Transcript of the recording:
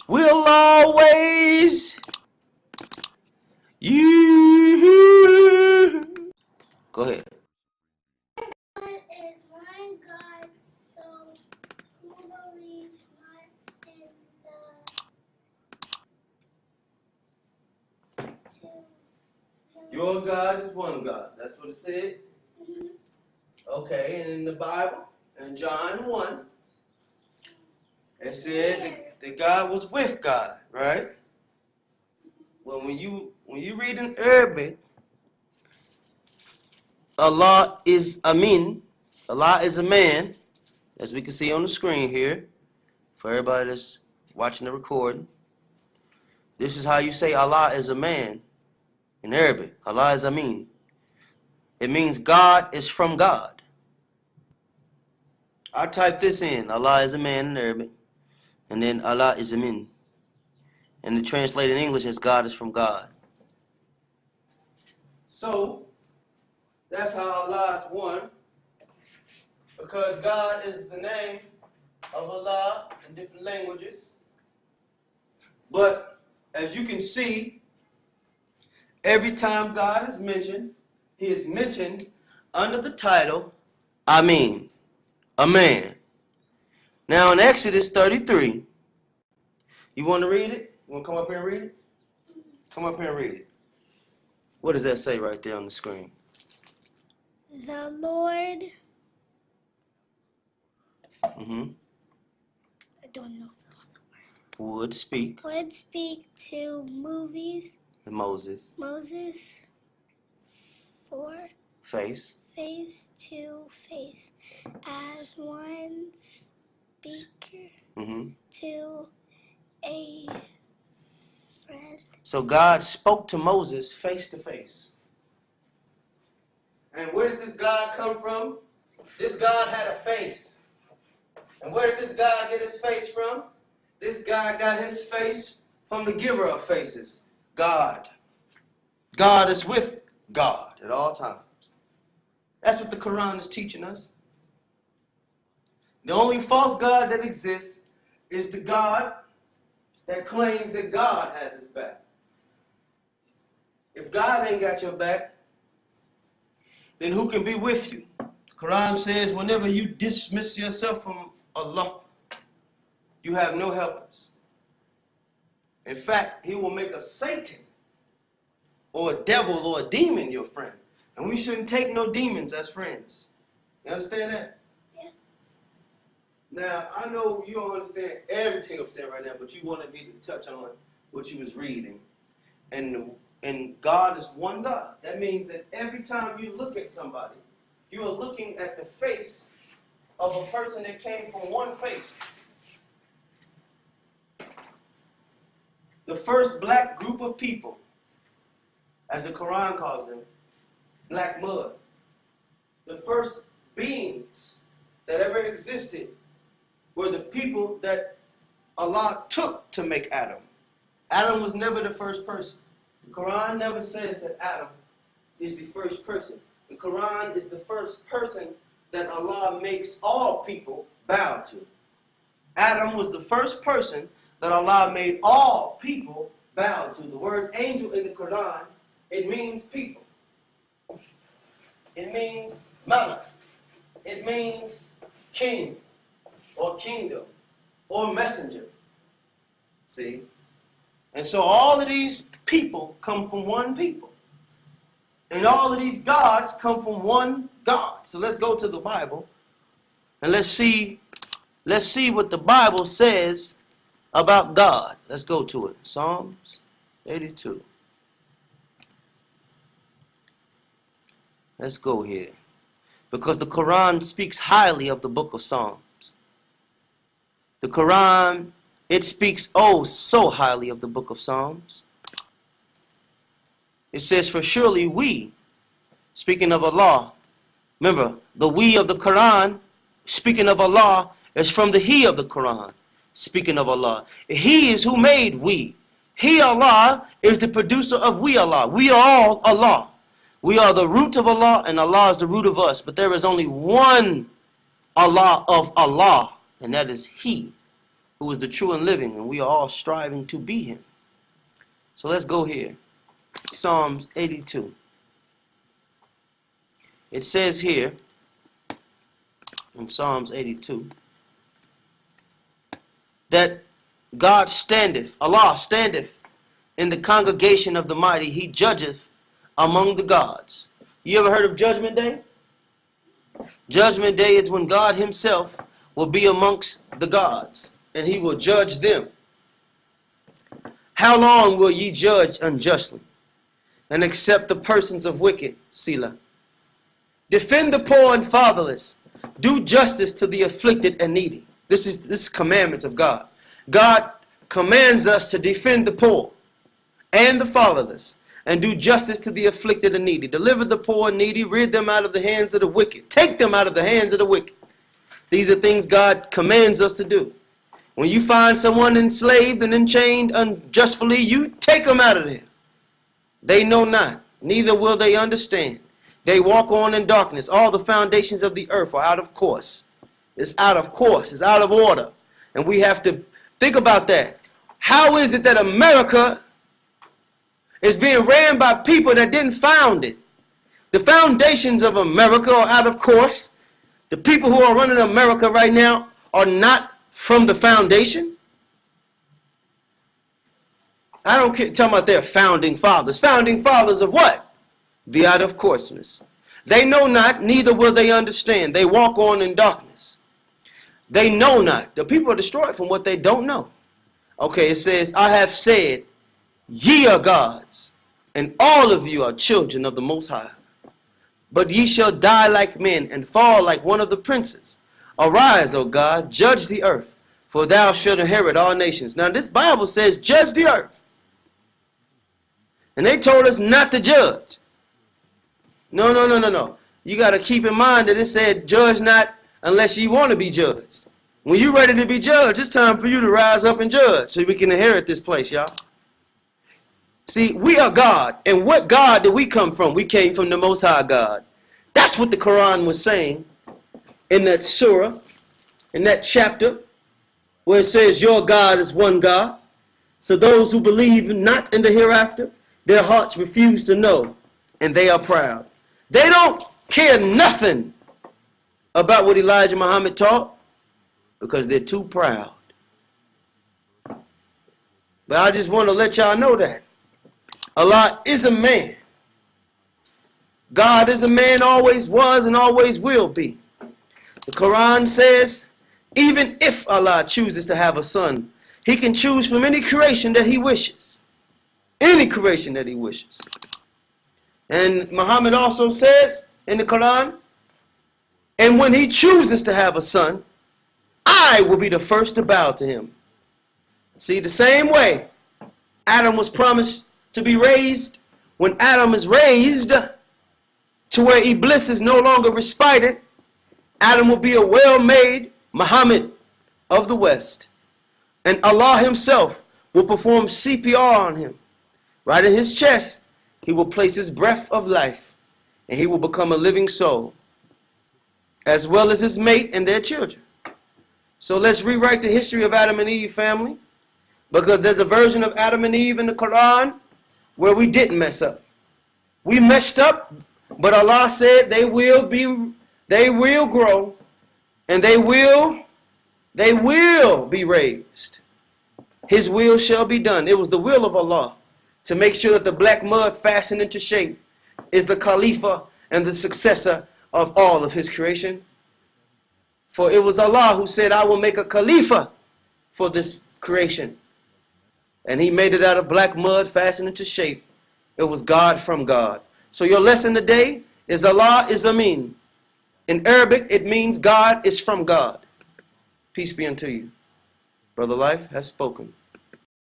will always you. Go ahead. God is one God, so who believes not in the two? Your God is one God. That's what it said. Mm-hmm. Okay, and in the Bible, in John 1, it said that God was with God, right? Well, when you read in Arabic, Allah is Amin. Allah is a man, as we can see on the screen here, for everybody that's watching the recording. This is how you say Allah is a man in Arabic. Allah is Amin. It means God is from God. I type this in, Allah is a man in Arabic, and then Allah is Amin. And it translated in English as God is from God. So, that's how Allah is one, because God is the name of Allah in different languages. But, as you can see, every time God is mentioned, He is mentioned under the title, Amin, a man. Now in Exodus 33, you want to read it? You want to come up here and read it? Come up here and read it. What does that say right there on the screen? The Lord. I don't know some of the words. Would speak To Moses for face to face as one speaker to a friend. So God spoke to Moses face to face. And where did this God come from? This God had a face. And where did this God get his face from? This God got his face from the giver of faces, God. God is with God at all times. That's what the Quran is teaching us. The only false God that exists is the God that claims that God has his back. If God ain't got your back, then who can be with you? The Quran says whenever you dismiss yourself from Allah, you have no helpers. In fact, He will make a Satan or a devil or a demon your friend. And we shouldn't take no demons as friends. You understand that? Yes. Now, I know you don't understand everything I'm saying right now, but you wanted me to touch on what you was reading. And God is one God. That means that every time you look at somebody, you are looking at the face of a person that came from one face. The first black group of people, as the Quran calls them, black mud. The first beings that ever existed were the people that Allah took to make Adam. Adam was never the first person. The Quran never says that Adam is the first person. The Quran is the first person that Allah makes all people bow to. Adam was the first person that Allah made all people bow to. The word angel in the Quran, it means people. It means malak. It means king or kingdom or messenger. See? And so all of these people come from one people. And all of these gods come from one God. So let's go to the Bible and let's see what the Bible says about God. Let's go to it. Psalms 82. Let's go here. Because the Quran speaks highly of the book of Psalms. The Quran, it speaks oh so highly of the book of Psalms. It says, for surely we, speaking of Allah, remember, the we of the Quran, speaking of Allah, is from the he of the Quran, speaking of Allah. He is who made we. He, Allah, is the producer of we, Allah. We are all Allah. We are the root of Allah, and Allah is the root of us. But there is only one Allah of Allah, and that is He who is the true and living, and we are all striving to be him. So let's go here. Psalms 82. It says here in Psalms 82 that God standeth, Allah standeth in the congregation of the mighty. He judgeth among the gods. You ever heard of Judgment Day? Judgment Day is when God himself will be amongst the gods, and he will judge them. How long will ye judge unjustly, and accept the persons of wicked? Selah. Defend the poor and fatherless. Do justice to the afflicted and needy. This is commandments of God. God commands us to defend the poor and the fatherless, and do justice to the afflicted and needy. Deliver the poor and needy, rid them out of the hands of the wicked. Take them out of the hands of the wicked. These are things God commands us to do. When you find someone enslaved and enchained unjustly, you take them out of there. They know not, neither will they understand. They walk on in darkness. All the foundations of the earth are out of course. It's out of course. It's out of order. And we have to think about that. How is it that America is being ran by people that didn't found it? The foundations of America are out of course. The people who are running America right now are not from the foundation. I don't care talking about their founding fathers. Founding fathers of what? The out of courseness. They know not, neither will they understand. They walk on in darkness. They know not. The people are destroyed from what they don't know. Okay, it says, I have said, ye are gods, and all of you are children of the Most High. But ye shall die like men, and fall like one of the princes. Arise, O God, judge the earth, for thou shalt inherit all nations. Now this Bible says, judge the earth. And they told us not to judge. No. You got to keep in mind that it said, judge not unless you want to be judged. When you're ready to be judged, it's time for you to rise up and judge so we can inherit this place, y'all. See, we are God. And what God did we come from? We came from the Most High God. That's what the Quran was saying in that surah, in that chapter, where it says, your God is one God. So those who believe not in the hereafter, their hearts refuse to know, and they are proud. They don't care nothing about what Elijah Muhammad taught because they're too proud. But I just want to let y'all know that Allah is a man. God is a man, always was and always will be. The Quran says, even if Allah chooses to have a son, he can choose from any creation that he wishes. Any creation that he wishes. And Muhammad also says in the Quran, and when he chooses to have a son, I will be the first to bow to him. See, the same way Adam was promised to be raised, when Adam is raised to where Iblis is no longer respited, Adam will be a well-made Muhammad of the West. And Allah himself will perform CPR on him. Right in his chest, he will place his breath of life, and he will become a living soul, as well as his mate and their children. So let's rewrite the history of Adam and Eve, family, because there's a version of Adam and Eve in the Quran where we didn't mess up. We messed up, but Allah said they will grow, and they will be raised. His will shall be done. It was the will of Allah to make sure that the black mud fastened into shape is the Khalifa and the successor of all of his creation. For it was Allah who said, I will make a Khalifa for this creation. And he made it out of black mud fastened into shape. It was God from God. So your lesson today is Allah is Amin. In Arabic, it means God is from God. Peace be unto you. Brother Life has spoken.